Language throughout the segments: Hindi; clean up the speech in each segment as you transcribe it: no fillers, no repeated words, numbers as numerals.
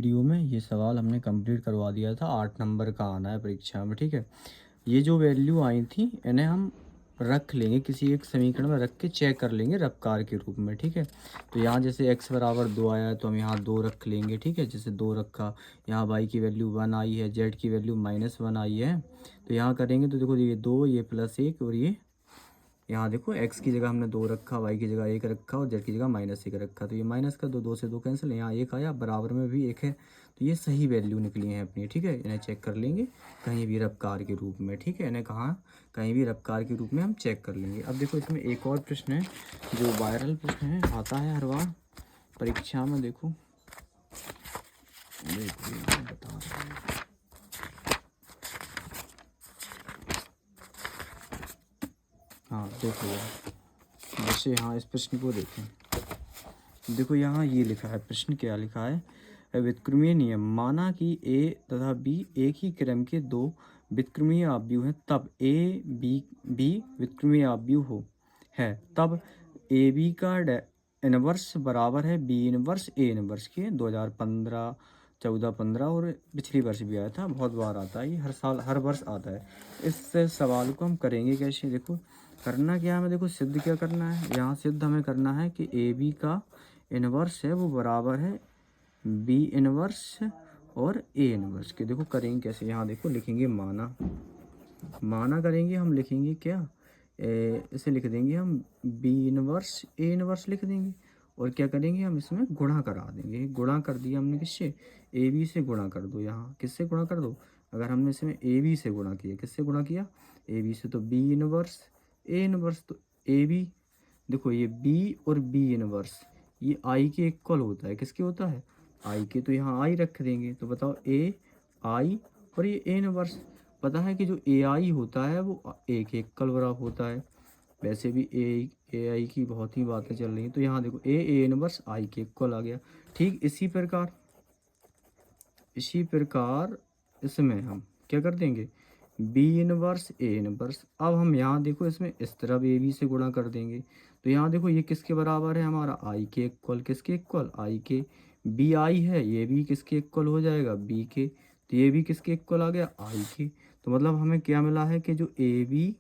वीडियो में ये सवाल हमने कंप्लीट करवा दिया था। 8 नंबर का आना है परीक्षा में, ठीक है। ये जो वैल्यू आई थी इन्हें हम रख लेंगे, किसी एक समीकरण में रख के चेक कर लेंगे रफ्कार के रूप में, ठीक है। तो यहाँ जैसे x बराबर 2 आया है तो हम यहाँ 2 रख लेंगे, ठीक है। जैसे 2 रखा, यहाँ y की वैल्यू 1 आई है, z की वैल्यू -1 आई है। तो यहाँ करेंगे तो देखो ये 2, ये +1 और ये यहाँ देखो x की जगह हमने 2 रखा, y की जगह 1 रखा और z की जगह -1 रखा। तो ये माइनस का 2, 2 से 2 कैंसिल, यहाँ 1 आया, बराबर में भी 1 है। तो ये सही वैल्यू निकली है अपनी, ठीक है। इन्हें चेक कर लेंगे कहीं भी रफ्कार के रूप में, ठीक है। इन्हें कहाँ कहीं भी रफ्कार के रूप में हम चेक कर लेंगे। अब देखो इसमें एक और प्रश्न है जो वायरल प्रश्न है, आता है हर बार परीक्षा में। देखो बता रहा हूँ। हाँ देखो यार, जैसे यहाँ इस प्रश्न को देखें, देखो यहाँ ये लिखा है, प्रश्न क्या लिखा है, व्युत्क्रमीय नियम, माना कि ए तथा बी एक ही क्रम के दो व्युत्क्रमीय अवयव हैं, तब ए बी व्युत्क्रमीय अवयव हो है, तब ए बी का इनवर्स बराबर है बी इनवर्स ए इनवर्स के। 2015, 14, 15 और पिछली वर्ष भी आया था, बहुत बार आता है ये, हर साल हर वर्ष आता है। इस सवाल को हम करेंगे कैसे, देखो करना क्या है हमें, देखो सिद्ध क्या करना है, यहाँ सिद्ध हमें करना है कि ए बी का इनवर्स है वो बराबर है बी इनवर्स और ए इनवर्स के। देखो करेंगे कैसे, यहाँ देखो लिखेंगे माना करेंगे हम, लिखेंगे क्या, इसे लिख देंगे हम बी इनवर्स ए इनवर्स लिख देंगे, और क्या करेंगे हम इसमें गुणा करा देंगे। गुणा कर दिया हमने किससे, ए बी से गुणा कर दो, यहाँ किससे गुणा कर दो, अगर हमने इसमें ए बी से गुणा किया, किससे गुणा किया, ए बी से, तो बी इनवर्स ए इनवर्स, तो ए बी, देखो ये बी और बी इनवर्स ये आई के इक्वल होता है, किसके होता है, आई के। तो यहाँ आई रख देंगे, तो बताओ ए आई और ये ए इनवर्स, पता है कि जो ए आई होता है वो ए के इक्वल बराबर होता है। वैसे भी ए आई की बहुत ही बातें चल रही हैं, तो यहाँ देखो ए इनवर्स आई के इक्वल आ गया। ठीक इसी प्रकार इसमें हम क्या कर देंगे, बी इनवर्स ए इनवर्स। अब हम यहाँ देखो इसमें इस तरफ ए बी से गुणा कर देंगे, तो यहाँ देखो ये किसके बराबर है हमारा, आई के इक्वल, किसके इक्वल, आई के। बी आई है, ये भी किसके इक्वल हो जाएगा, बी के। तो ये भी किसके इक्वल आ गया, आई के। तो मतलब हमें क्या मिला है कि जो A B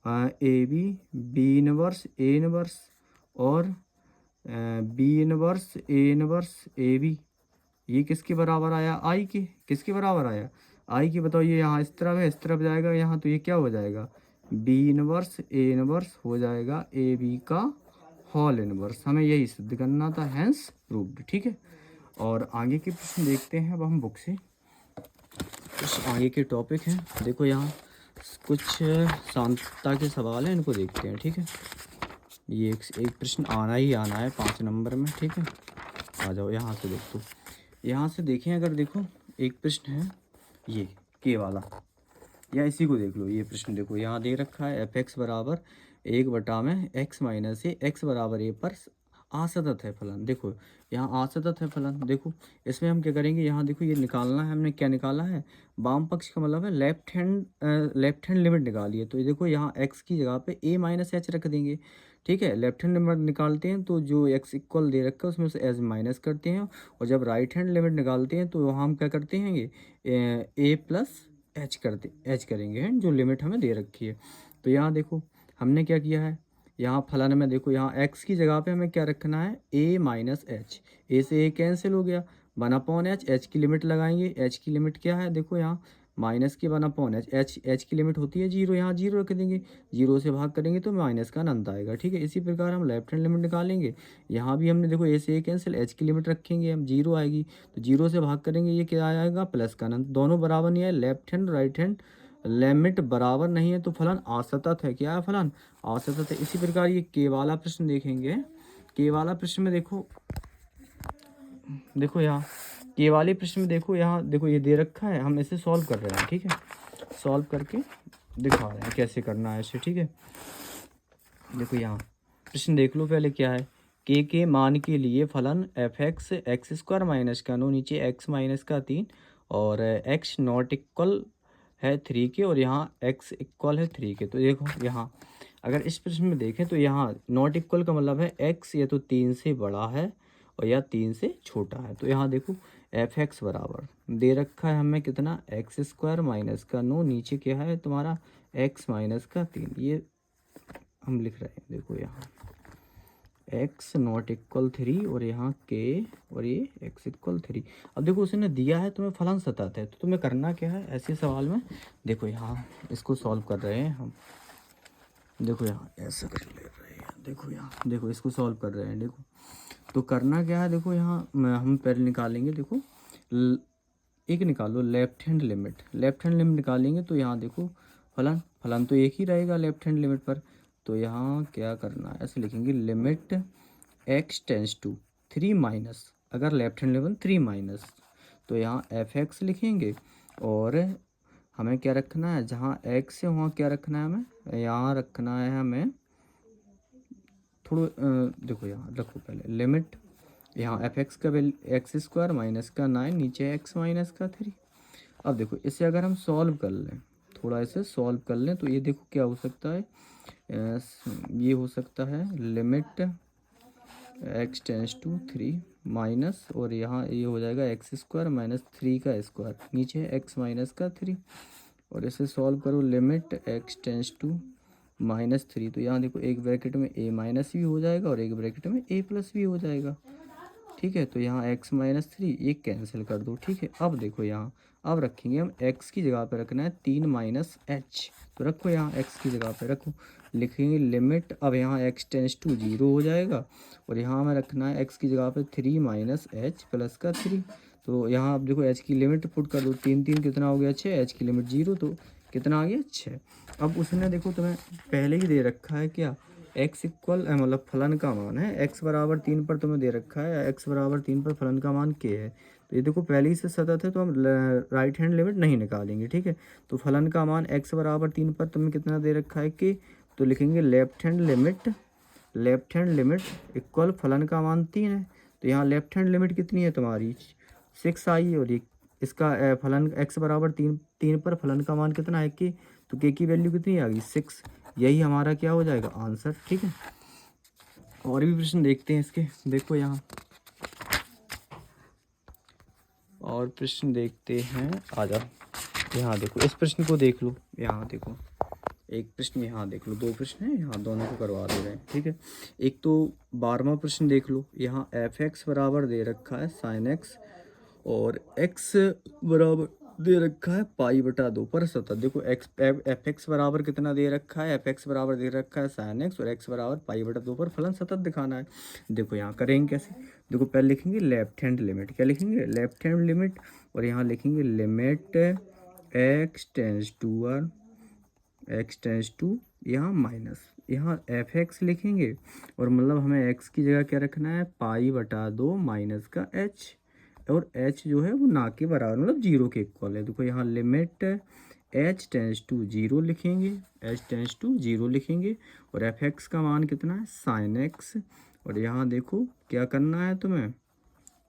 B inverse A inverse और B inverse A inverse A B, ये किसके बराबर आया, आई के। किसके बराबर आया, आई के। बताओ ये यहाँ इस तरफ है, इस तरफ जाएगा यहाँ, तो ये क्या हो जाएगा, बी इनवर्स ए इनवर्स हो जाएगा ए बी का होल इनवर्स। हमें यही सिद्ध करना था, हैंस प्रूव्ड, ठीक है। और आगे के प्रश्न देखते हैं अब हम बुक से, कुछ आगे के टॉपिक हैं। देखो यहाँ कुछ शांतता के सवाल हैं, इनको देखते हैं, ठीक है। ये एक प्रश्न आना ही आना है 5 नंबर में, ठीक है। आ जाओ यहाँ से देखो, यहाँ से देखें, अगर देखो एक प्रश्न है ये के वाला, या इसी को देख लो, ये प्रश्न देखो यहाँ दे रखा है, एफ एक्स बराबर 1 में एक्स माइनस ए, एक्स बराबर ए पर असतत है फलन। देखो यहाँ असतत है फलन, देखो इसमें हम क्या करेंगे, यहाँ देखो ये निकालना है, हमने क्या निकाला है, वाम पक्ष का मतलब है लेफ्ट हैंड लिमिट निकाली है। तो ये देखो यहाँ x की जगह पे a माइनस एच रख देंगे, ठीक है। लेफ्ट हैंड लिमिट निकालते हैं तो जो x इक्वल दे रखा है उसमें से एच माइनस करते हैं, और जब राइट हैंड लिमिट निकालते हैं तो वहाँ हम क्या करते हैं, ये a प्लस एच करेंगे, हैं जो लिमिट हमें दे रखी है। तो यहाँ देखो हमने क्या किया है, यहाँ फलन में देखो यहाँ x की जगह पे हमें क्या रखना है, a माइनस एच, ए से a कैंसिल हो गया, 1/h, h की लिमिट लगाएंगे, h की लिमिट क्या है, देखो यहाँ माइनस की 1/h, h की लिमिट होती है 0, यहाँ 0 रख देंगे, 0 से भाग करेंगे तो माइनस का अनंत आएगा, ठीक है। इसी प्रकार हम लेफ्ट हैंड लिमिट निकालेंगे, यहाँ भी हमने देखो a से a कैंसिल, h की लिमिट रखेंगे हम, 0 आएगी, तो 0 से भाग करेंगे, ये क्या आएगा, प्लस का अनंत। दोनों बराबर नहीं है, left hand right hand limit बराबर नहीं है, तो फलन असतत है। क्या है, फलन असतत है। इसी प्रकार ये के वाला प्रश्न देखेंगे, के वाला प्रश्न में देखो यहाँ के वाले प्रश्न में देखो, यहाँ देखो ये दे रखा है, हम इसे सॉल्व कर रहे हैं, ठीक है। सॉल्व करके दिखा रहे हैं कैसे करना है इसे, ठीक है। देखो यहाँ प्रश्न देख लो पहले क्या है, के मान के लिए फलन F x x square minus का 9, नीचे एक्स माइनस का 3 और एक्स नॉट इक्वल है 3 के, और यहाँ x इक्वल है 3 के। तो देखो यहाँ अगर इस प्रश्न में देखें तो यहाँ नॉट इक्वल का मतलब है x या तो 3 से बड़ा है और या 3 से छोटा है। तो यहाँ देखो एफ एक्स बराबर दे रखा है हमें कितना, एक्स स्क्वायर माइनस का 9, नीचे क्या है तुम्हारा एक्स माइनस का 3, ये हम लिख रहे हैं देखो यहाँ x नॉट इक्वल 3 और यहाँ k और ये x इक्वल 3। अब देखो उसने दिया है तुम्हें फलन सतत है, तो तुम्हें करना क्या है ऐसे सवाल में, देखो यहाँ इसको सॉल्व कर रहे हैं हम, देखो यहाँ ऐसा कर ले रहे हैं, देखो यहाँ देखो इसको सॉल्व कर रहे हैं, देखो तो करना क्या है, देखो यहाँ हम पहले निकालेंगे, देखो एक निकालो left hand limit, left hand limit निकालेंगे तो यहाँ देखो फलन फलन तो एक ही रहेगा लेफ्ट हैंड लिमिट पर, तो यहाँ क्या करना है ऐसे लिखेंगे limit x tends to 3 minus, अगर लेफ्ट हैंड लिमिट 3 माइनस तो यहाँ एफ एक्स लिखेंगे, और हमें क्या रखना है, जहाँ x है वहाँ क्या रखना है हमें, यहाँ रखना है हमें थोड़ा देखो यहाँ रखो पहले लिमिट, यहाँ एफ एक्स का वैल्यू एक्स स्क्वायर माइनस का 9, नीचे एक्स माइनस का 3। अब देखो इसे अगर हम सॉल्व कर लें, थोड़ा इसे सॉल्व कर लें तो ये देखो क्या हो सकता है, ये हो सकता है limit X tends to 3 minus, और यहाँ ये हो जाएगा एक्स स्क्वायर माइनस 3 का स्क्वायर, नीचे एक्स माइनस का 3, और इसे सॉल्व करो लिमिट एक्स टेंस टू -3, तो यहाँ देखो एक ब्रैकेट में a माइनस भी हो जाएगा और एक ब्रैकेट में a प्लस भी हो जाएगा, ठीक है। तो यहाँ x माइनस 3 एक कैंसिल कर दो, ठीक है। अब देखो यहाँ अब रखेंगे हम x की जगह पे रखना है 3 माइनस एच, तो रखो यहाँ x की जगह पे रखो, लिखेंगे लिमिट, अब यहाँ x टेंस टू 0 हो जाएगा, और यहाँ हमें रखना है x की जगह पे 3 माइनस एच प्लस का 3, तो यहाँ अब देखो h की लिमिट पुट कर दो, 3 3 कितना हो गया 6, h की लिमिट 0, तो कितना आ गया 6। अब उसने देखो तुम्हें पहले ही दे रखा है क्या, x इक्वल मतलब फलन का मान है x बराबर 3 पर तुम्हें दे रखा है, x बराबर 3 पर फलन का मान k है, तो ये देखो पहले ही से सतत है तो हम राइट हैंड लिमिट नहीं निकालेंगे, ठीक है। तो फलन का मान x बराबर 3 पर तुम्हें कितना दे रखा है k, तो लिखेंगे लेफ्ट हैंड लिमिट इक्वल फलन का मान 3 है, तो यहाँ लेफ्ट हैंड लिमिट कितनी है तुम्हारी 6 आई, और ये इसका फलन x बराबर 3 पर फलन का मान कितना है k, तो k की वैल्यू कितनी आ गई 6, यही हमारा क्या हो जाएगा आंसर, ठीक है। और भी प्रश्न देखते हैं इसके, देखो यहाँ और प्रश्न देखते हैं, आ जाओ यहाँ देखो इस प्रश्न को देख लो, यहाँ देखो एक प्रश्न यहाँ देख लो, 2 प्रश्न है यहाँ, दोनों को करवा दे रहे हैं, ठीक है। एक तो 12वां प्रश्न देख लो, यहाँ एफ एक्स बराबर दे रखा है साइन एक्स, और x बराबर दे रखा है पाई बटा 2 पर सतत, देखो एफ एक्स बराबर कितना दे रखा है, एफ एक्स बराबर दे रखा है साइन एक्स, और x बराबर पाई बटा 2 पर फलन सतत दिखाना है। देखो यहाँ करेंगे कैसे, देखो पहले लिखेंगे लेफ्ट हैंड लिमिट, क्या लिखेंगे लेफ्ट हैंड लिमिट, और यहाँ लिखेंगे लिमिट x टेंस टू यहाँ माइनस, यहाँ एफ एक्स लिखेंगे, और मतलब हमें x की जगह क्या रखना है पाई बटा 2 माइनस का h, और h जो है वो ना के बराबर मतलब 0 के इक्वल है। देखो यहाँ लिमिट h टेंस टू 0 लिखेंगे, और एफ एक्स का मान कितना है साइन एक्स, और यहाँ देखो क्या करना है तुम्हें,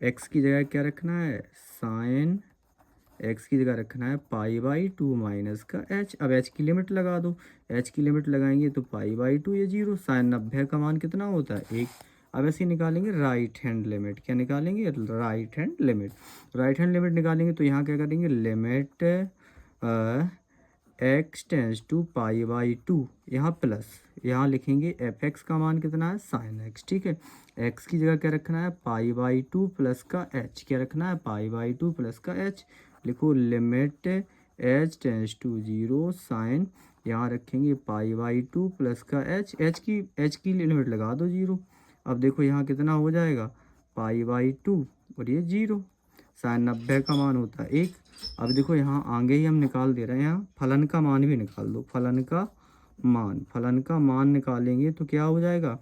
x की जगह क्या रखना है साइन x की जगह रखना है पाई बाई 2 माइनस का h, अब h की लिमिट लगा दो, h की लिमिट लगाएंगे तो पाई बाई 2 ये 0, साइन 90 का मान कितना होता है 1। अब ऐसे निकालेंगे राइट हैंड लिमिट, क्या निकालेंगे राइट हैंड लिमिट निकालेंगे, तो यहाँ क्या करेंगे limit x tends to pi by 2, यहाँ प्लस, यहाँ लिखेंगे एफ एक्स का मान कितना है साइन एक्स, ठीक है। x की जगह क्या रखना है पाई बाई 2 प्लस का h, क्या रखना है पाई बाई 2 प्लस का h, लिखो limit h tends to 0 sine, यहाँ रखेंगे पाई बाई 2 प्लस का h की लिमिट लगा दो 0। अब देखो यहाँ कितना हो जाएगा पाई बाई 2 और ये 0, साइन 90 का मान होता है 1। अब देखो यहाँ आगे ही हम निकाल दे रहे हैं, यहाँ फलन का मान भी निकाल दो, फलन का मान निकालेंगे तो क्या हो जाएगा,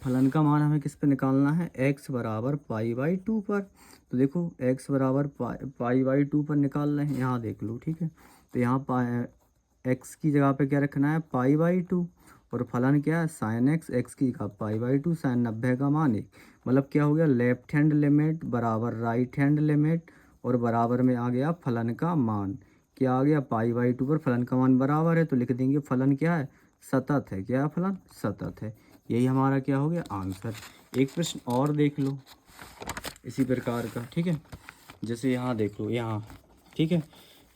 फलन का मान हमें किस पे निकालना है x बराबर पाई बाई 2 पर, तो देखो x बराबर पाई बाई 2 पर निकाल रहे हैं, यहाँ देख लो, ठीक है। तो यहाँ x की जगह पे क्या रखना है पाई बाई 2, और फलन क्या है साइन x की जगह पाई बाई 2, साइन 90 का मान 1, मतलब क्या हो गया लेफ्ट हैंड लिमिट बराबर राइट हैंड लिमिट, और बराबर में आ गया फलन का मान, क्या आ गया पाई बाई 2 पर फलन का मान बराबर है, तो लिख देंगे फलन क्या है सतत है, क्या फलन सतत है, यही हमारा क्या हो गया आंसर। एक प्रश्न और देख लो इसी प्रकार का, ठीक है। जैसे यहाँ देख लो, यहाँ ठीक है,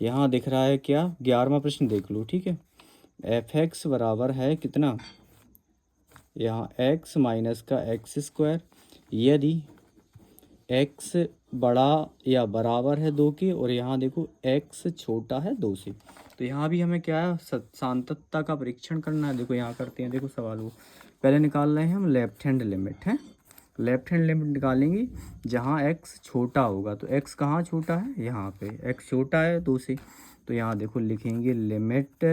यहाँ दिख रहा है क्या, 11वां प्रश्न देख लो, ठीक है। एफ एक्स बराबर है कितना, यहाँ एक्स माइनस का एक्स स्क्वायर, यदि एक्स बड़ा या बराबर है 2 के, और यहाँ देखो एक्स छोटा है 2 से। तो यहाँ भी हमें क्या है, सांतत्ता का परीक्षण करना है। देखो यहाँ करते हैं, देखो सवाल वो पहले निकाल रहे हैं हम लेफ्ट हैंड लिमिट है। लेफ्ट हैंड लिमिट निकालेंगे जहाँ एक्स छोटा होगा। तो एक्स कहाँ छोटा है, यहाँ पे एक्स छोटा है 2 से। तो यहाँ देखो लिखेंगे limit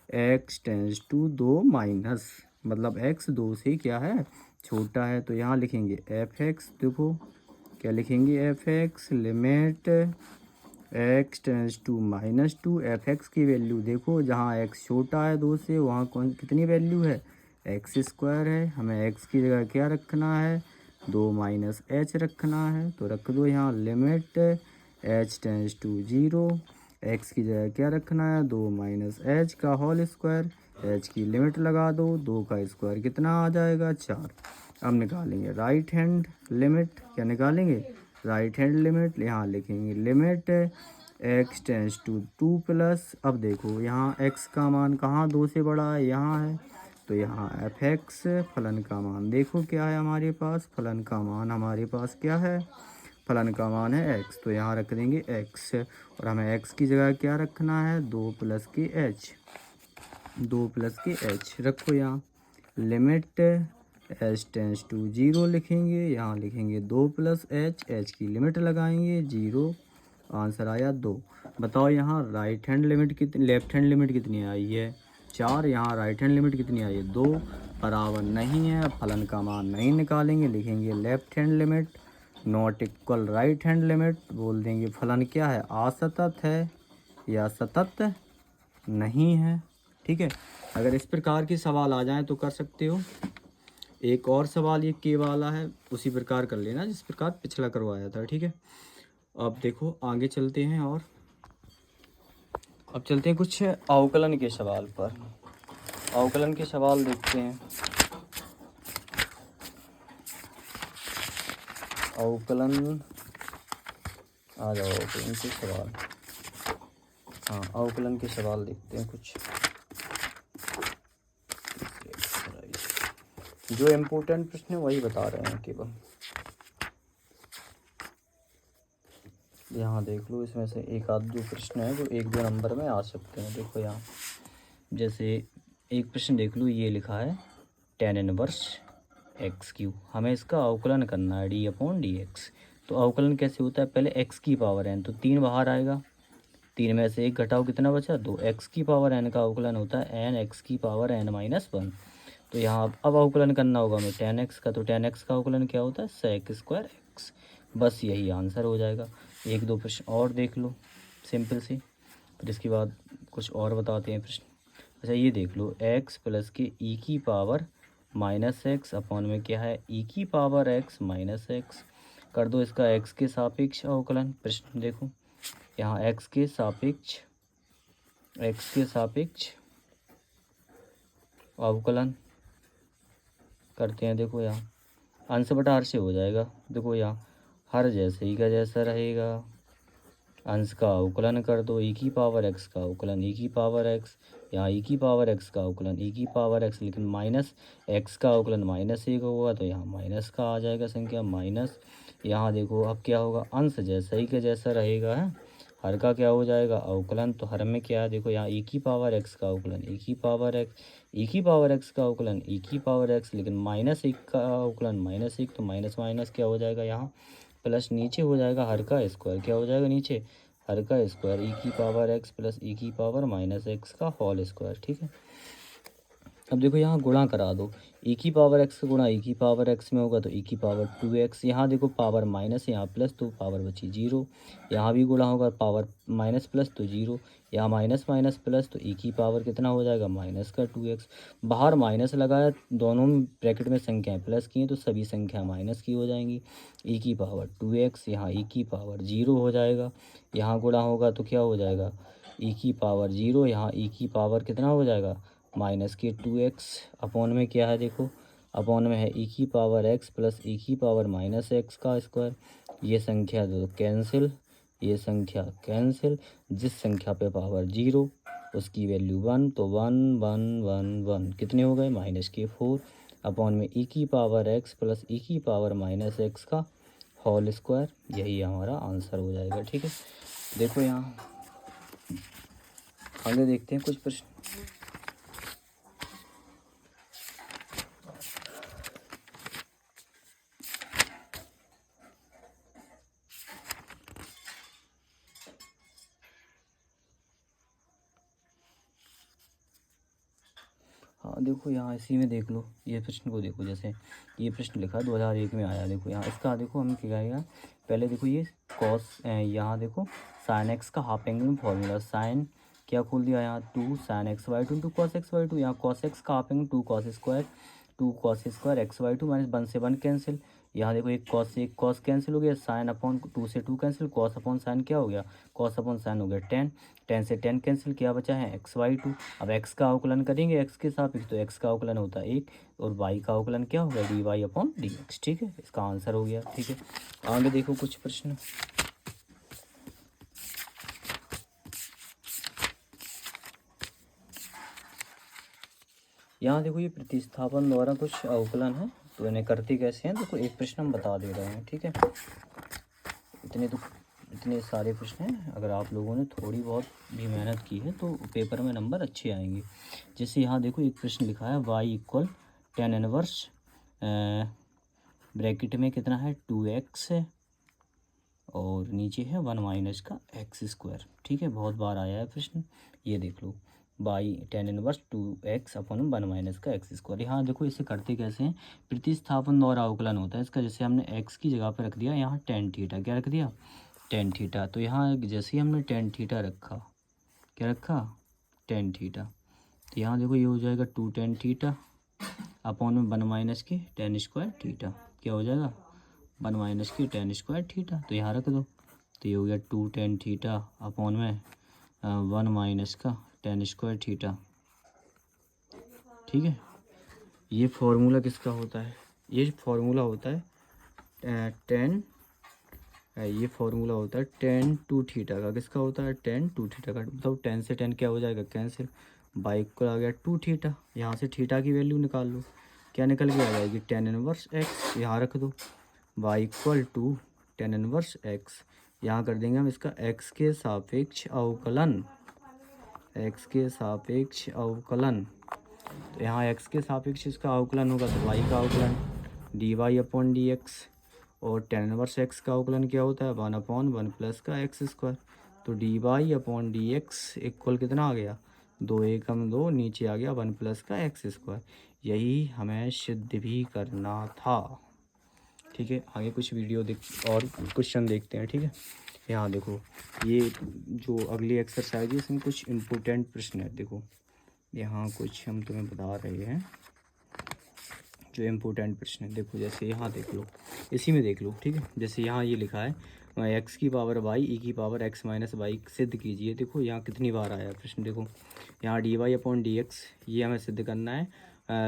X tends to 2 minus, मतलब एक्स 2 से क्या है, छोटा है। तो यहाँ लिखेंगे एफ एक्स, देखो क्या लिखेंगे, F X limit X tends to -2। F X की वैल्यू देखो, जहाँ एक्स छोटा है 2 से वहाँ कौन कितनी वैल्यू है, एक्स स्क्वायर है। हमें एक्स की जगह क्या रखना है, 2 माइनस एच रखना है। तो रख दो यहाँ limit H tends to 0, X की जगह क्या रखना है, 2 माइनस एच का होल स्क्वायर। एच की लिमिट लगा दो, 2 का स्क्वायर कितना आ जाएगा, 4। अब निकालेंगे राइट हैंड लिमिट, क्या निकालेंगे, राइट हैंड लिमिट। यहाँ लिखेंगे limit X tends to 2 plus, अब देखो यहाँ एक्स का मान कहाँ 2 से बड़ा है, यहाँ है। तो यहाँ एफ एक्स फलन का मान देखो क्या है हमारे पास, फलन का मान हमारे पास क्या है, फलन का मान है एक्स। तो यहाँ रख देंगे एक्स, और हमें एक्स की जगह क्या रखना है, 2 प्लस के एच, 2 प्लस के एच रखो। यहाँ लिमिट एच टेंस टू 0 लिखेंगे, यहाँ लिखेंगे 2 प्लस एच, एच की लिमिट लगाएंगे 0, आंसर आया 2। बताओ यहाँ राइट हैंड लिमिट कितनी, लेफ्ट हैंड लिमिट कितनी आई है, 4। यहाँ राइट हैंड लिमिट कितनी आई है, 2, बराबर नहीं है, फलन का मान नहीं निकालेंगे, लिखेंगे left hand limit not equal right hand limit. बोल देंगे फलन क्या है, असतत है या सतत नहीं है, ठीक है। अगर इस प्रकार के सवाल आ जाएं तो कर सकते हो। एक और सवाल ये के वाला है, उसी प्रकार कर लेना जिस प्रकार पिछला करवाया था, ठीक है। अब देखो आगे चलते हैं, और अब चलते हैं कुछ अवकलन के सवाल पर। अवकलन के सवाल देखते हैं। अवकलन, आ जाओ अवकलन के सवाल। हाँ अवकलन के सवाल देखते हैं कुछ, जो इम्पोर्टेंट प्रश्न है वही बता रहे हैं केवल। यहाँ देख लो, इसमें से एक आध जो प्रश्न है जो 1-2 नंबर में आ सकते हैं। देखो यहाँ जैसे एक प्रश्न देख लो, ये लिखा है tan इनवर्स एक्स क्यू, हमें इसका अवकलन करना है d/dx। तो अवकलन कैसे होता है, पहले x की पावर n, तो 3 बाहर आएगा, 3 में से 1 घटाओ कितना बचा, 2। x की पावर n का अवकलन होता है n x की पावर n-1। तो यहाँ अब अवकलन करना होगा हमें tan x का, तो tan x का अवकलन क्या होता है, sec स्क्वायर x। बस यही आंसर हो जाएगा। 1-2 प्रश्न और देख लो सिंपल से, फिर इसके बाद कुछ और बताते हैं प्रश्न। अच्छा ये देख लो, x प्लस के e की पावर -x अपॉन में क्या है, e की पावर x माइनस एक्स। कर दो इसका x के सापेक्ष अवकलन। प्रश्न देखो यहाँ x के सापेक्ष अवकलन करते हैं। देखो यहाँ अंश बटा हर से हो जाएगा। देखो यहाँ हर जैसे ही का जैसा रहेगा, अंश का अवकलन कर दो, e की पावर x का अवकलन e की पावर x, यहाँ e की पावर x का अवकलन e की पावर x, लेकिन माइनस x का अवकलन -1 होगा, तो यहाँ माइनस का आ जाएगा संख्या माइनस। यहाँ देखो अब क्या होगा, अंश जैसा ही का जैसा रहेगा है, हर का क्या हो जाएगा, अवकलन। तो हर में क्या है, देखो यहाँ e की पावर x का अवकलन e की पावर x, e की पावर x का अवकलन e की पावर x, लेकिन -1 का अवकलन -1, तो माइनस माइनस क्या हो जाएगा यहाँ प्लस, नीचे हो जाएगा हर का स्क्वायर, क्या हो जाएगा नीचे हर का स्क्वायर, e की पावर x प्लस e की पावर -x का होल स्क्वायर, ठीक है। अब देखो यहाँ गुणा करा दो, e की पावर x का गुणा e की पावर x में होगा, तो e की पावर 2x, यहाँ देखो पावर माइनस यहाँ प्लस, तो पावर बची 0। यहाँ भी गुणा होगा, पावर माइनस प्लस तो 0, यहाँ माइनस माइनस प्लस, तो e की पावर कितना हो जाएगा माइनस का 2x। बाहर माइनस लगाया, दोनों ब्रैकेट में संख्याएं प्लस की हैं, तो सभी संख्या माइनस की हो जाएंगी। e की पावर 2x, यहाँ e की पावर 0 हो जाएगा, यहाँ गुणा होगा तो क्या हो जाएगा, e की पावर 0, यहाँ e की पावर कितना हो जाएगा माइनस के 2x, अपॉन में क्या है, देखो अपॉन में है e की पावर x प्लस e की पावर -x का स्क्वायर। ये संख्या दो कैंसिल, ये संख्या कैंसिल, जिस संख्या पे पावर 0 उसकी वैल्यू 1, तो 1 1 1 1 कितने हो गए -k4 अपॉन में e की पावर x प्लस e की पावर -x का होल स्क्वायर। यही हमारा आंसर हो जाएगा। ठीक है, देखो यहाँ आगे देखते हैं कुछ प्रश्न। हाँ देखो यहाँ इसी में देख लो, ये प्रश्न को देखो, जैसे ये प्रश्न लिखा 2001 में आया। देखो यहाँ इसका देखो हम क्या आएगा, पहले देखो ये कॉस, यहाँ देखो साइन एक्स का हाफ एंगल में फॉर्मूला, साइन क्या खोल दिया यहाँ 2 sine X Y two into cos X Y two, यहाँ कॉस एक्स का half angle 2 cos square X Y two minus 1 से 1 कैंसिल। यहाँ देखो एक कॉस से एक कॉस कैंसिल हो गया, साइन अपॉन 2 से 2 कैंसिल, कॉस अपॉन साइन क्या हो गया, कॉस अपॉन साइन हो गया 10, 10 से 10 कैंसिल, क्या बचा है एक्स वाई टू। अब एक्स का अवकलन करेंगे एक्स के सापेक्ष, तो एक्स का अवकलन होता है 1 और वाई का अवकलन क्या होगा D Y upon D X. ठीक है, इसका आंसर हो गया। ठीक है, आगे देखो कुछ प्रश्न। यहाँ देखो ये प्रतिस्थापन द्वारा कुछ अवकलन है, तो इन्हें करते कैसे हैं, देखो एक प्रश्न हम बता दे रहे हैं। ठीक है, इतने सारे प्रश्न हैं, अगर आप लोगों ने थोड़ी बहुत भी मेहनत की है तो पेपर में नंबर अच्छे आएंगे। जैसे यहाँ देखो एक प्रश्न लिखा है y इक्वल 10 इनवर्स ब्रैकेट में कितना है 2x है और नीचे है 1 माइनस का एक्स स्क्वायर। ठीक है, बहुत बार आया है प्रश्न, ये देख लो y 10 inverse 2x upon 1 minus का एक्स स्क्वायर। यहाँ देखो इसे करते कैसे हैं, प्रतिस्थापन द्वारा अवकलन होता है इसका। जैसे हमने x की जगह पर रख दिया यहाँ टेन थीटा, क्या रख दिया टेन थीटा, तो यहाँ जैसे ही हमने टेन थीटा रखा, क्या रखा टेन थीटा, तो यहाँ देखो ये हो जाएगा 2 टेन थीटा अपॉन में 1 माइनस के टेन स्क्वायर थीटा, क्या हो जाएगा 1 माइनस के टेन स्क्वायर थीटा, तो यहाँ रख दो, तो ये हो गया 2 टेन थीटा अपॉन में 1 माइनस का टेन स्क्वायर थीटा। ठीक है, ये फॉर्मूला किसका होता है, ये फॉर्मूला होता है ये फॉर्मूला होता है 10 टू थीटा का। किसका होता है 10 टू थीटा का, मतलब 10 से 10 क्या हो जाएगा कैंसिल, बाई को आ गया 2 थीटा, यहाँ से थीटा की वैल्यू निकाल लो, क्या निकल के आ जाएगी 10 इनवर्स एक्स, यहाँ रख दो Y equal to 10 inverse X, यहाँ कर देंगे हम इसका एक्स के सापेक्ष अवकलन, एक्स के सापेक्ष अवकलन, तो यहाँ एक्स के सापेक्ष इसका अवकलन होगा तो वाई का अवकलन D Y upon D x, और 10 इनवर्स एक्स का अवकलन क्या होता है 1 अपॉन 1 प्लस का एक्स स्क्वायर, तो D Y upon D x equal कितना आ गया 2 एकम 2, नीचे आ गया 1 प्लस का एक्स स्क्वायर। यही हमें सिद्ध भी करना था। ठीक है, आगे कुछ वीडियो और क्वेश्चन देखते हैं। ठीक है, यहाँ देखो ये जो अगली एक्सरसाइज है इसमें कुछ इम्पोर्टेंट प्रश्न है। देखो यहाँ कुछ हम तुम्हें बता रहे हैं जो इम्पोर्टेंट प्रश्न है। देखो जैसे यहाँ देख लो, इसी में देख लो। ठीक है, जैसे यहाँ ये लिखा है एक्स की पावर वाई ई की पावर एक्स माइनस वाई सिद्ध कीजिए। देखो यहाँ कितनी बार आया प्रश्न, देखो यहाँ D Y upon D X ये हमें सिद्ध करना है,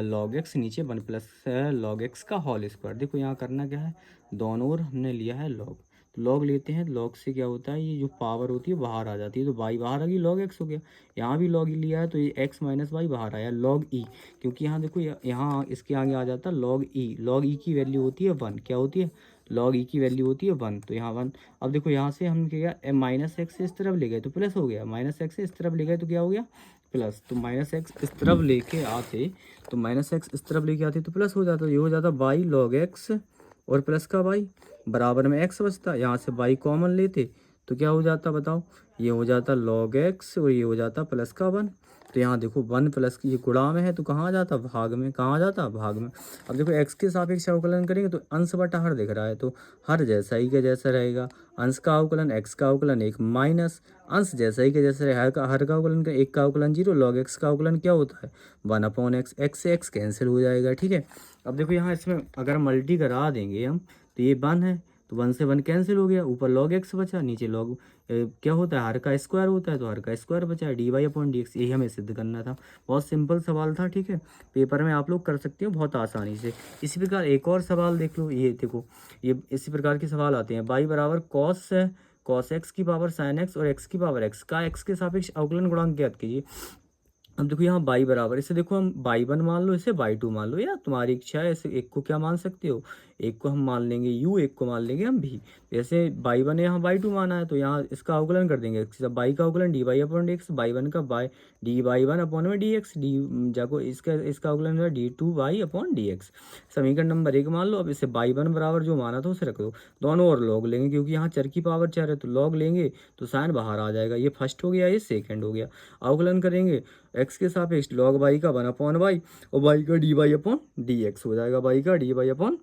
लॉग एक्स नीचे 1 प्लस लॉग एक्स का होल स्क्वायर। देखो यहाँ करना क्या है, दोनों ओर हमने लिया है लॉग, तो लॉग लेते हैं, लॉग से क्या होता है ये जो पावर होती है बाहर आ जाती है, तो वाई बाहर आ गई लॉग एक्स हो गया, यहाँ भी लॉग लिया है तो ये एक्स माइनस वाई बाहर आया लॉग ई, क्योंकि यहाँ देखो यहाँ इसके आगे आ जाता है लॉग ई की वैल्यू होती है 1, क्या होती है लॉग ई की वैल्यू होती है 1, तो यहाँ 1। अब देखो यहाँ से हम क्या किया माइनस एक्स से इस तरफ ले गए तो प्लस हो गया, माइनस एक्स से इस तरफ ले गए तो क्या हो गया प्लस, तो माइनस एक्स इस तरफ लेके आते तो माइनस एक्स इस तरफ लेके आते तो प्लस हो जाता, ये हो जाता बाई लॉग एक्स और प्लस का वाई बराबर में एक्स बचता, यहाँ से वाई कॉमन लेते तो क्या हो जाता बताओ, ये हो जाता लॉग एक्स और ये हो जाता प्लस का 1, तो यहाँ देखो 1 प्लस की ये गुणा में है तो कहाँ आ जाता भाग में, कहाँ आ जाता भाग में। अब देखो एक्स के सापेक्ष अवकलन करेंगे तो अंश बटा हर दिख रहा है तो हर जैसा ही के जैसा रहेगा, अंश का अवकलन एक्स का अवकलन 1 माइनस अंश जैसा ही के जैसा रहेगा, हर का अवकलन का 1 का अवकलन 0, लॉग एक्स का अवकलन क्या होता है 1 अपॉन एक्स, एक्स से एक्स कैंसिल हो जाएगा। ठीक है, अब देखो यहाँ इसमें अगर मल्टी करा देंगे हम तो ये 1 है तो 1 से 1 कैंसिल हो गया, ऊपर लॉग एक्स बचा, नीचे लॉग क्या होता है हर का स्क्वायर होता है तो हर का स्क्वायर बचा, D Y upon D X, यही हमें सिद्ध करना था। बहुत सिंपल सवाल था। ठीक है, पेपर में आप लोग कर सकते हो बहुत आसानी से। इसी प्रकार एक और सवाल देख लो, ये देखो ये इसी प्रकार के सवाल आते हैं, बाई बराबर कॉस एक्स की पावर साइन एक्स और एक्स की पावर एक्स का एक्स के सापेक्ष अवकलन गुणांक ज्ञात कीजिए। अब देखो यहाँ बाई बराबर, इसे देखो हम बाई वन मान लो, इसे बाई टू मान लो, या तुम्हारी इच्छा है। इसे एक को क्या मान सकते हो, एक को हम मान लेंगे यू, एक को मान लेंगे हम भी। जैसे बाई वन यहाँ बाई टू माना है तो यहाँ इसका अवकलन कर देंगे। बाई का अवकलन d by upon D x, y one का y d y one upon में डी एक्स, डी जाको इसका अवकलन है d two y upon D x. समीकरण नंबर 1 मान लो। अब इसे बाई वन बराबर जो माना था उसे रख दो, दोनों और लॉग लेंगे क्योंकि यहाँ चर की पावर 4 है तो लॉग लेंगे तो साइन बाहर आ जाएगा। ये फर्स्ट हो गया, ये सेकेंड हो गया। अवकलन करेंगे एक्स के सापेक्ष लॉग बाई का 1 अपॉन वाई और बाई का D Y upon D X हो जाएगा, बाई का D Y upon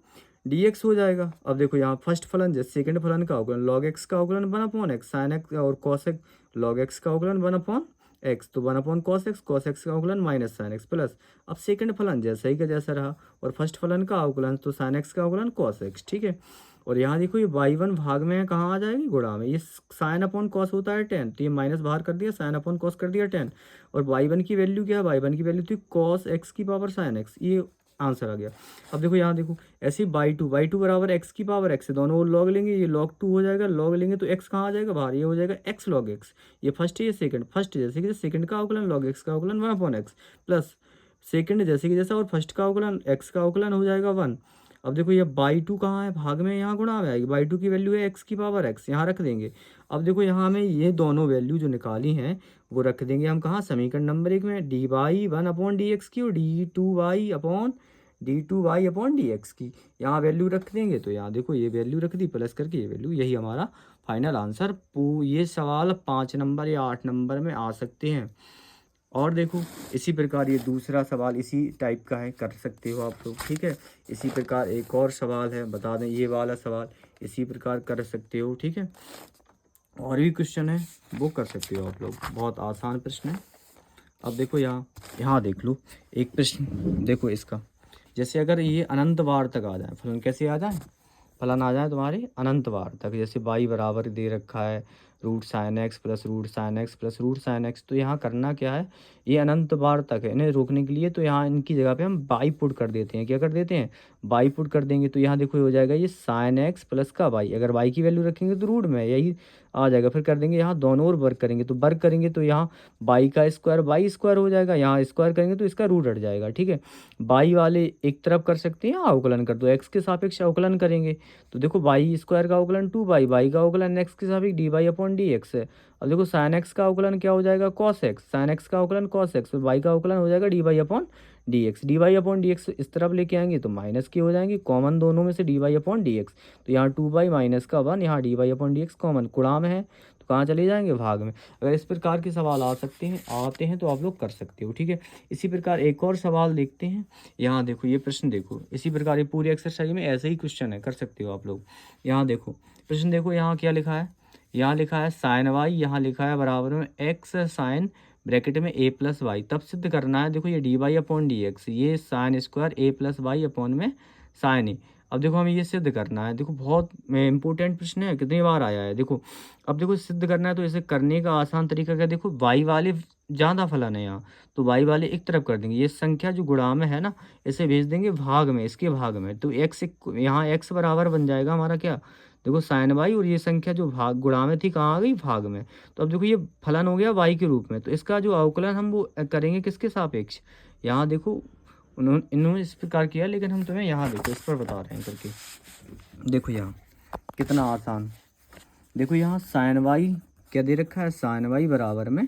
D X हो जाएगा। अब देखो यहाँ फर्स्ट फलन जैसे सेकंड फलन का अवकलन लॉग एक्स का अवकलन 1 अपॉन एक्स साइन एक्स और कॉस एक्स लॉग एक्स का अवकलन 1 अपॉन एक्स तो 1 अपॉन कॉस एक्स का अवकलन माइनस साइन एक्स प्लस। अब सेकंड फलन जैसा ही का जैसा रहा और फर्स्ट फलन का अवकलन तो साइन एक्स का अवकलन कॉस एक्स, ठीक है। और यहाँ देखो ये बाई वन भाग में कहाँ आ जाएगी, गुणा में। ये साइन अपॉन कॉस होता है 10 तो ये माइनस बाहर कर दिया, साइन अपॉन कॉस कर दिया 10। और बाई वन की वैल्यू क्या है, बाई वन की वैल्यू थी कॉस एक्स की पावर साइन एक्स, ये आंसर आ गया। अब देखो यहाँ देखो ऐसे बाई टू बराबर एक्स की पावर एक्स है, दोनों लॉग लेंगे, ये लॉग 2 हो जाएगा, लॉग लेंगे तो एक्स कहाँ आ जाएगा बाहर, ये हो जाएगा एक्स लॉग एक्स। ये फर्स्ट है, ये सेकंड। फर्स्ट जैसे कि सेकंड का अवकलन लॉग एक्स का अवकलन 1 अपॉन एक्स प्लस सेकंड जैसे कि जैसा और फर्स्ट का अवकलन एक्स का अवकलन हो जाएगा 1। अब देखो ये बाई टू कहाँ है, भाग में यहाँ गुणा में आएगी। बाई टू की वैल्यू है एक्स की पावर एक्स, यहाँ रख देंगे। अब देखो यहाँ हमें ये दोनों वैल्यू जो निकाली हैं वो रख देंगे हम कहाँ, समीकरण नंबर 1 में, D Y 1 upon D X की और D two Y upon D X की। यहाँ वैल्यू रख देंगे तो यहाँ देखो ये वैल्यू रख दी प्लस करके ये वैल्यू, यही हमारा फाइनल आंसर। ये सवाल 5 नंबर या 8 नंबर में आ सकते हैं। और देखो इसी प्रकार ये दूसरा सवाल इसी टाइप का है, कर सकते हो आप लोग, ठीक है। इसी प्रकार एक और सवाल है, बता दें ये वाला सवाल इसी प्रकार कर सकते हो, ठीक है। और भी क्वेश्चन है वो कर सकते हो आप लोग, बहुत आसान प्रश्न है। अब देखो यहाँ देख लो एक प्रश्न देखो इसका, जैसे अगर ये अनंत बार तक आ जाए, फलन कैसे आ जाए, फलन आ जाए तुम्हारे अनंत बार तक। जैसे बाई बराबर दे रखा है root sine X plus root sine X plus root sine X, तो यहाँ करना क्या है, ये अनंत बार तक है, इन्हें रोकने के लिए तो यहाँ इनकी जगह पे हम बाई पुट कर देते हैं। क्या कर देते हैं, बाई पुट कर देंगे। तो यहाँ देखो ये हो जाएगा ये साइन एक्स प्लस का बाई, अगर बाई की वैल्यू रखेंगे तो रूट में यही आ जाएगा। फिर कर देंगे यहाँ दोनों ओर वर्ग करेंगे, तो वर्ग करेंगे तो यहाँ बाई का स्क्वायर बाई स्क्वायर हो जाएगा, यहाँ स्क्वायर करेंगे तो इसका रूट हट जाएगा, ठीक है। बाई वाले एक तरफ कर सकते हैं, अवकलन कर दो, एक्स के सापेक्ष अवकलन करेंगे तो देखो बाई स्क्वायर का अवकलन 2 बाई, बाई का अवकलन एक्स के सापेक्ष D by upon D x है। अब देखो साइन एक्स का अवकलन क्या हो जाएगा, कॉस एक्स, साइन एक्स का अवकलन कॉस एक्स और बाई का अवकलन हो जाएगा D by upon D x. D Y upon D X इस तरफ लेके आएंगे तो माइनस की हो जाएंगी, कॉमन दोनों में से D Y upon D X, तो यहाँ 2 बाई माइनस का 1, यहाँ D Y upon D X common, गुणा में है तो कहाँ चले जाएंगे, भाग में। अगर इस प्रकार के सवाल आते हैं तो आप लोग कर सकते हो, ठीक है। इसी प्रकार एक और सवाल देखते हैं। यहाँ देखो ये प्रश्न देखो, इसी प्रकार ये पूरी एक्सरसाइज में ऐसे ही क्वेश्चन है, कर सकते हो आप लोग। यहाँ देखो प्रश्न देखो, यहाँ क्या लिखा है, यहाँ लिखा है साइन वाई, यहाँ लिखा है बराबर में एक्स साइन ब्रैकेट में ए प्लस वाई। तब सिद्ध करना है, देखो ये D Y upon D X, ये sine square A plus Y upon में साइन ए। अब देखो हमें ये सिद्ध करना है, देखो बहुत इंपॉर्टेंट प्रश्न है, कितनी बार आया है देखो। अब देखो सिद्ध करना है तो इसे करने का आसान तरीका क्या, देखो वाई वाले ज़्यादा फलन है यहाँ, तो वाई वाले एक तरफ कर देंगे, ये संख्या जो गुणा में है ना इसे भेज देंगे भाग में, इसके भाग में, तो एक्स यहाँ एक्स बराबर बन जाएगा हमारा क्या, देखो साइन वाई, और ये संख्या जो भाग गुणा में थी कहाँ आ गई, भाग में। तो अब देखो ये फलन हो गया वाई के रूप में, तो इसका जो अवकलन हम वो करेंगे किसके सापेक्ष, यहाँ देखो इन्होंने इस प्रकार किया, लेकिन हम तुम्हें यहाँ देखो इस पर बता रहे हैं करके। देखो यहाँ कितना आसान, देखो यहाँ साइन वाई क्या दे रखा है, साइन वाई बराबर में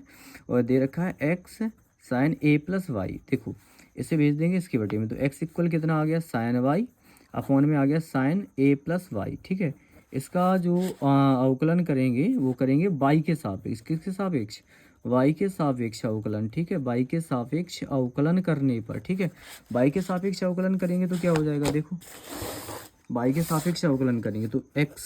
और दे रखा है एक्स साइन ए प्लस वाई। देखो इसे भेज देंगे इसके बटे में, तो एक्स इक्वल कितना आ गया, साइन वाई अपॉन में आ गया साइन ए प्लस वाई, ठीक है। इसका जो अवकलन करेंगे वो करेंगे बाई के सापेक्ष, किसके सापेक्ष, वाई के सापेक्ष अवकलन, ठीक है। बाई के सापेक्ष अवकलन करने पर, ठीक है, बाई के सापेक्ष अवकलन करेंगे तो क्या हो जाएगा, देखो बाई के सापेक्ष अवकलन करेंगे तो एक्स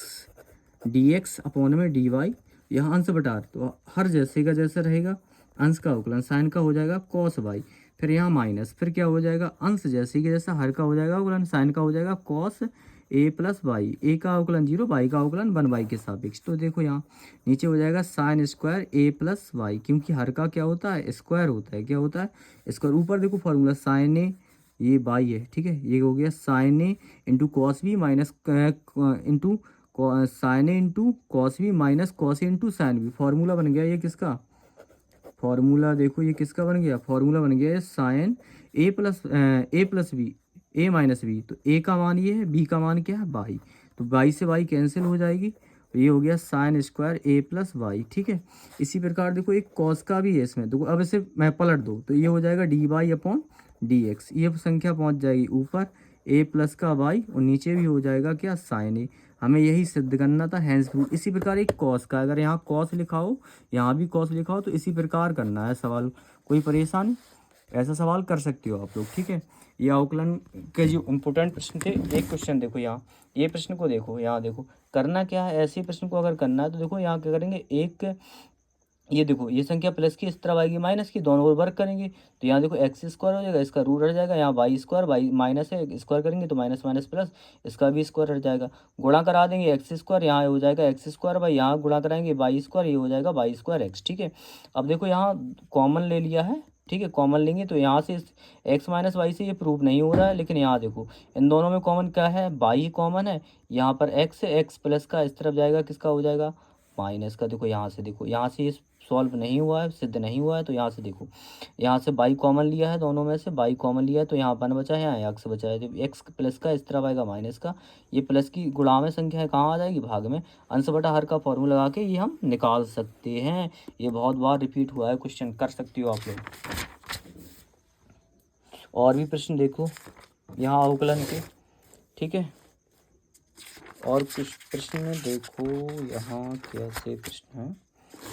डी एक्स अपॉन में डी वाई, यहाँ अंश बटा तो हर जैसे का जैसा रहेगा, अंश का अवकलन साइन का हो जाएगा कॉस वाई, फिर यहाँ माइनस, फिर क्या हो जाएगा अंश जैसे कि जैसा हर का हो जाएगा अवकलन, साइन का हो जाएगा कॉस ए प्लस वाई, ए का अवकलन 0, वाई का अवकलन 1 वाई के सापेक्ष। तो देखो यहाँ नीचे हो जाएगा sign square A plus Y, क्योंकि हर का क्या होता है, स्क्वायर होता है, क्या होता है स्क्वायर। ऊपर देखो फॉर्मूला साइन ए, ये बाई है, ठीक है, ये हो गया sine A into cos B minus into sine A into cos B minus cos A into sine B. Formula बन गया ये किसका, फॉर्मूला देखो ये किसका बन गया, फॉर्मूला बन गया साइन ए प्लस बी, ए माइनस बी। तो ए का मान ये है, बी का मान क्या है वाई, तो वाई से वाई कैंसिल हो जाएगी, तो ये हो गया sign square A plus Y. ठीक है, इसी प्रकार देखो एक कॉस का भी है इसमें, देखो अब इसे मैं पलट दो तो ये हो जाएगा D Y upon D X, ये संख्या पहुंच जाएगी ऊपर ए प्लस का वाई और नीचे भी हो जाएगा क्या साइन ए। हमें यही सिद्ध करना था, हैंस प्रूफ। इसी प्रकार एक कॉस का, अगर यहाँ कॉस लिखा हो यहाँ भी कॉस लिखा हो तो इसी प्रकार करना है सवाल, कोई परेशानी, ऐसा सवाल कर सकते हो आप लोग। ठीक है, ये अवकलन के जो इम्पोर्टेंट प्रश्न थे, एक क्वेश्चन देखो यहाँ, ये प्रश्न को देखो, यहाँ देखो करना क्या है, ऐसे प्रश्न को अगर करना है तो देखो यहाँ क्या करेंगे, एक ये देखो ये संख्या प्लस की इस तरफ आएगी माइनस की, दोनों ओर वर्क करेंगे तो यहाँ देखो एक्स स्क्वायर हो जाएगा, इसका रूट हट जाएगा, यहाँ वाई स्क्वायर, वाई माइनस है स्क्वायर करेंगे तो माइनस माइनस प्लस, इसका भी स्क्वायर हट जाएगा, गुणा करा देंगे एक्स स्क्वायर, यहाँ हो जाएगा एक्स स्क्वायर बाई, यहाँ गुणा कराएंगे वाई स्क्वायर, ये हो जाएगा वाई स्क्वायर एक्स। ठीक है, अब देखो यहाँ कॉमन ले लिया है, ठीक है कॉमन लेंगे तो यहाँ से एक्स माइनस वाई से ये प्रूव नहीं हो रहा है, लेकिन यहाँ देखो इन दोनों में कॉमन क्या है, वाई कॉमन है, यहाँ पर एक्स है, एक्स प्लस का इस तरफ जाएगा किसका हो जाएगा माइनस का। देखो यहाँ से ये सॉल्व नहीं हुआ है, सिद्ध नहीं हुआ है, तो यहाँ से देखो यहाँ से बाई कॉमन लिया है, दोनों में से बाई कॉमन लिया है तो यहाँ वन बचा है, यहाँ एक्स बचा है, तो एक्स प्लस का इस तरफ आएगा माइनस का, ये प्लस की गुणा में संख्या है कहाँ आ जाएगी भाग में, अंश बटा हर का फॉर्मूला लगा के ये हम निकाल सकते हैं। ये बहुत बार रिपीट हुआ है क्वेश्चन, कर सकते हो आप लोग। और भी प्रश्न देखो यहाँ अवकलन के, ठीक है, और कुछ प्रश्न देखो यहाँ कैसे प्रश्न है,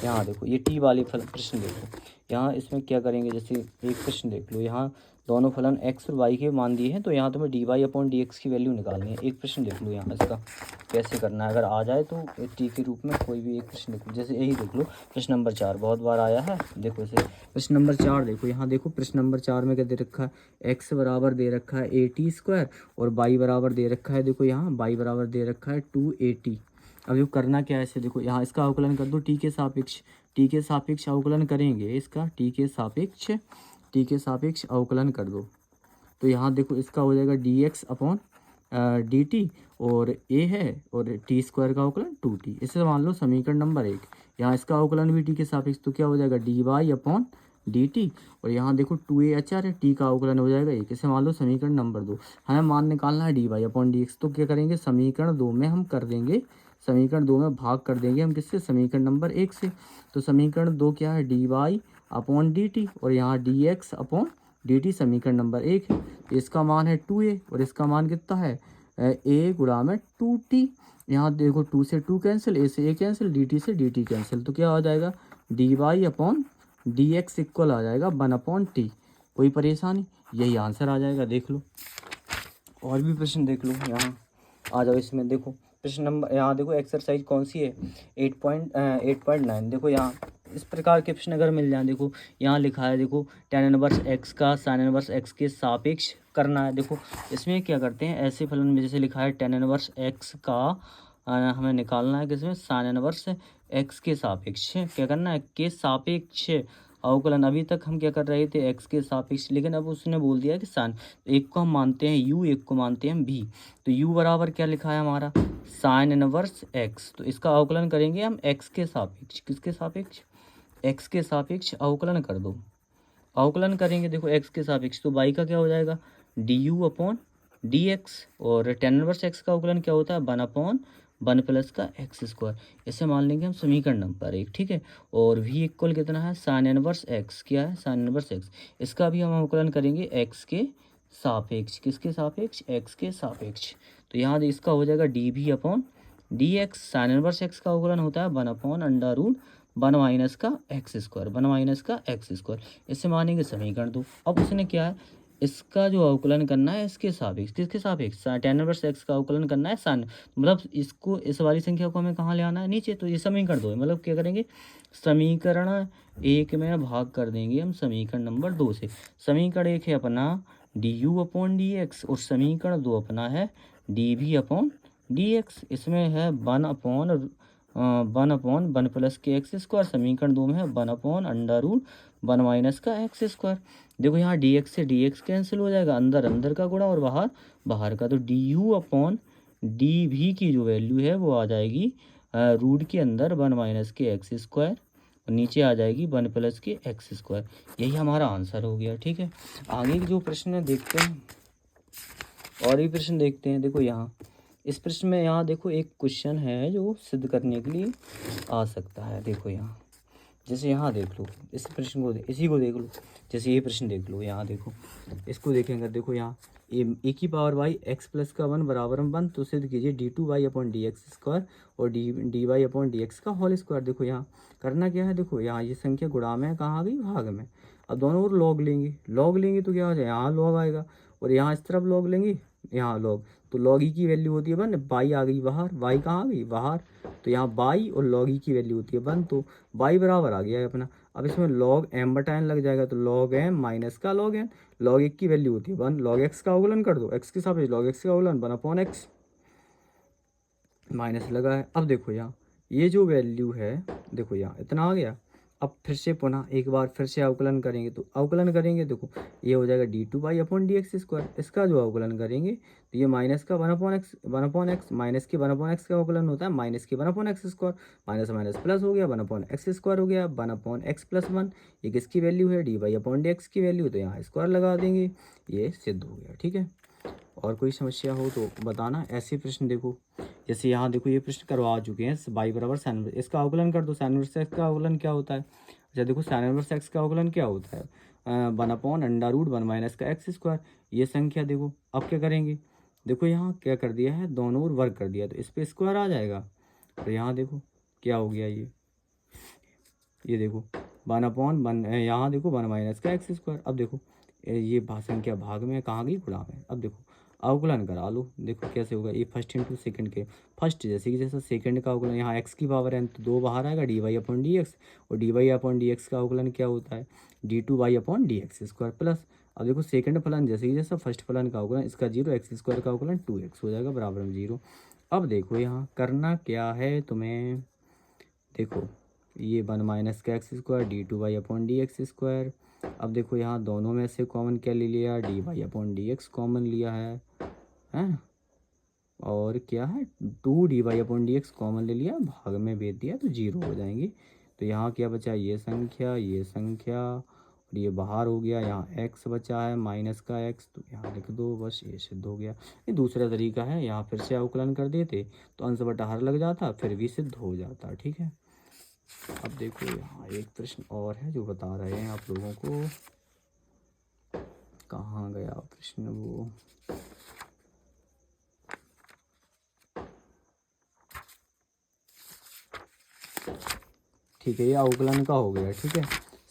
यहाँ देखो ये टी वाले प्रश्न देखो, यहाँ इसमें क्या करेंगे, जैसे एक प्रश्न देख लो, यहाँ दोनों फलन एक्स और वाई के मान दिए हैं तो यहाँ तुम्हें D Y upon D X की वैल्यू निकालनी है। एक प्रश्न देख लो यहाँ इसका कैसे करना है, अगर आ जाए तो टी के रूप में कोई भी एक प्रश्न देख लो, जैसे यही देख लो प्रश्न नंबर 4 बहुत बार आया है, देखो इसे प्रश्न नंबर 4 देखो, यहाँ देखो प्रश्न नंबर 4 में क्या दे रखा है, एक्स बराबर दे रखा है 80 स्क्वायर और वाई बराबर दे रखा है, देखो यहाँ वाई बराबर दे रखा है 280। अब जो करना क्या है, ऐसे देखो यहाँ इसका अवकलन कर दो टी के सापेक्ष, टी के सापेक्ष अवकलन करेंगे इसका, टी के सापेक्ष अवकलन कर दो तो यहाँ देखो इसका हो जाएगा D X upon D T, और ए है और टी स्क्वायर का अवकलन 2t, इसे मान लो समीकरण नंबर 1। यहाँ इसका अवकलन भी टी के सापेक्ष तो क्या हो जाएगा D Y upon D T, और यहाँ देखो 2a अचर है, टी का अवकलन हो जाएगा 1, इसे मान लो समीकरण नंबर 2। हमें मान निकालना है D Y upon D X, तो क्या करेंगे समीकरण 2 में हम कर देंगे, समीकरण 2 में भाग कर देंगे हम किससे, समीकरण नंबर 1 से। तो समीकरण 2 क्या है, D Y upon D T, और यहाँ D X upon D T समीकरण नंबर 1 है, इसका मान है 2a और इसका मान कितना है a गुणा में 2t। यहाँ देखो 2 से 2 कैंसिल, a से a कैंसिल, dt से dt कैंसिल, तो क्या आ जाएगा D Y upon D x equal आ जाएगा 1/t। कोई परेशानी, यही आंसर आ जाएगा, देख लो। और भी प्रश्न देख लो, यहाँ आ जाओ इसमें देखो प्रश्न नंबर, यहाँ देखो एक्सरसाइज कौन सी है 8.9। देखो यहाँ इस प्रकार के प्रश्न अगर मिल जाए, देखो यहाँ लिखा है, देखो tan इनवर्स x का sin इनवर्स x के सापेक्ष करना है। देखो इसमें क्या करते हैं, ऐसे फलन में जैसे लिखा है tan इनवर्स x का हमें निकालना है किसमें, sin इनवर्स x के सापेक्ष क्या करना है, के सापेक्ष अवकलन। अभी तक हम क्या कर रहे थे x के सापेक्ष, लेकिन अब उसने बोल दिया कि साइन, एक को हम मानते हैं u, एक को मानते हैं v, तो u बराबर क्या लिखा है हमारा साइन इनवर्स x, तो इसका अवकलन करेंगे हम x के सापेक्ष, किसके सापेक्ष, x के सापेक्ष अवकलन कर दो, अवकलन करेंगे देखो x के सापेक्ष, तो y का क्या हो जाएगा D U upon D x, और tan इनवर्स x का अवकलन क्या होता है 1/1 प्लस का एक्स स्क्वायर, इसे मान लेंगे हम समीकरण नंबर 1। ठीक है, और v इक्वल कितना है साइन इनवर्स x, क्या है साइन इनवर्स x, इसका भी हम अवकलन करेंगे x के सापेक्ष, किसके सापेक्ष x के सापेक्ष, तो यहाँ इसका हो जाएगा डी भी upon D x, sine inverse x का अवकलन होता है 1/√1 माइनस का एक्स स्क्वायर, 1 माइनस का एक्स स्क्वायर, इससे मानेंगे समीकरण 2। अब उसने क्या है, इसका जो अवकलन करना है इसके सापेक्ष, किसके सापेक्ष tan इनवर्स x का अवकलन करना है सन, मतलब इसको इस वाली संख्या को हमें कहाँ ले आना है नीचे, तो ये समीकरण 2 है, मतलब क्या करेंगे समीकरण 1 में भाग कर देंगे हम समीकरण नंबर 2 से। समीकरण 1 है अपना D U upon D x, और समीकरण 2 अपना है डी भी अपॉन डी एक्स, इसमें है 1/1 प्लस के एक्स स्क्वायर, समीकरण 2 में है 1/√1 माइनस का एक्स स्क्वायर। देखो यहाँ डी एक्स से डी एक्स कैंसिल हो जाएगा, अंदर अंदर का गुणा और बाहर बाहर का, तो D U upon D V की जो वैल्यू है वो आ जाएगी रूट के अंदर 1 माइनस के एक्स स्क्वायर और नीचे आ जाएगी 1 प्लस के एक्स स्क्वायर। यही हमारा आंसर हो गया। ठीक है, आगे के जो प्रश्न देखते हैं और भी प्रश्न देखते हैं। देखो यहाँ इस प्रश्न में यहाँ देखो एक क्वेश्चन है जो सिद्ध करने के लिए आ सकता है। देखो यहाँ जैसे यहाँ देख लो, इस प्रश्न को इसी को देख लो, जैसे ये प्रश्न देख लो, यहाँ देखो इसको देखेंगे। देखो यहाँ ए की पावर वाई एक्स प्लस का 1 बराबर में 1, तो सिद्ध कीजिए d two Y upon D x square और d Y upon D x का होल स्क्वायर। देखो यहाँ करना क्या है, देखो यहाँ ये संख्या गुणा में कहाँ आ गई, भाग में। अब दोनों ओर लॉग लेंगे तो क्या हो जाए, यहाँ लॉग आएगा और यहाँ इस तरफ लॉग लेंगे, यहाँ लॉग, तो लॉग ई की वैल्यू होती है 1, बाई आ गई बाहर, वाई कहाँ आ गई बाहर, तो यहाँ बाई और लॉग ई की वैल्यू होती है 1, तो बाई बराबर आ गया है अपना। अब इसमें लॉग एम बटा एन लग जाएगा, तो लॉग एम माइनस का लॉग एन, लॉग एक की वैल्यू होती है 1, लॉग एक्स का अवकलन कर दो, एक्स के सापेक्ष लॉग एक्स का अवकलन 1 अपॉन एक्स, माइनस लगा है। अब देखो यहाँ ये जो वैल्यू है, देखो यहाँ इतना आ गया। अब फिर से पुनः एक बार फिर से अवकलन करेंगे, तो अवकलन करेंगे देखो ये हो जाएगा D two Y upon D x square. इसका जो अवकलन करेंगे तो ये माइनस का 1 अपॉन एक्स, माइनस के 1 अपॉन एक्स का अवकलन होता है माइनस के 1 upon x square, minus minus plus हो गया 1 अपॉन एक्स स्क्वायर हो गया 1 अपॉन एक्स प्लस 1। ये किसकी वैल्यू है, D Y upon D X की वैल्यू, तो यहाँ स्क्वायर लगा देंगे, ये सिद्ध हो गया। ठीक है, और कोई समस्या हो तो बताना। ऐसे प्रश्न देखो जैसे यहाँ देखो ये प्रश्न करवा चुके हैं, बाई बराबर साइन इनवर्स, इसका अवकलन कर दो। साइन इनवर्स एक्स का अवकलन क्या होता है, अच्छा देखो साइन इनवर्स एक्स का अवकलन क्या होता है, 1 अपॉन अंडा रूट 1 माइनस का एक्स स्क्वायर। ये संख्या देखो अब क्या करेंगे, देखो यहाँ क्या कर दिया है, दोनों ओर वर्ग कर दिया, तो इस पर स्क्वायर आ जाएगा। तो यहाँ देखो क्या हो गया, ये देखो 1 अपॉन 1, यहाँ देखो 1 माइनस का एक्स स्क्वायर। अब देखो ये संख्या भाग में कहाँ गई, गुणा में। अब देखो अवकलन करा लो, देखो कैसे होगा, ये फर्स्ट इंटू सेकंड के फर्स्ट, जैसे कि जैसा सेकंड का अवकलन, यहाँ एक्स की पावर है तो 2 बाहर आएगा, d Y upon D x, और d Y upon D x का अवकलन क्या होता है, d two Y upon D x square plus. अब देखो सेकंड फलन जैसे कि जैसा फर्स्ट फलन का अवकलन, इसका 0, एक्स स्क्वायर का अवकलन 2x हो जाएगा बराबर में 0। अब देखो यहाँ करना क्या है तुम्हें, देखो ये 1 माइनस का x square D two Y upon D x square. अब देखो यहाँ दोनों में से कॉमन क्या ले लिया, D Y upon D X common लिया है, हैं, और क्या है 2 D Y upon D X common ले लिया, भाग में भेज दिया तो 0 हो जाएंगे। तो यहाँ क्या बचा, ये संख्या और ये बाहर हो गया, यहाँ x बचा है माइनस का x, तो यहाँ लिख दो, बस ये सिद्ध हो गया। ये दूसरा तरीका है, यहाँ फिर से अवकलन कर देते तो अंश बटा हर लग जाता, फिर भी सिद्ध हो जाता। ठीक है, अब देखो यहाँ एक प्रश्न और है जो बता रहे हैं आप लोगों को, कहाँ गया प्रश्न वो, ठीक है ये अवकलन का हो गया। ठीक है,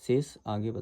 शेष आगे बता।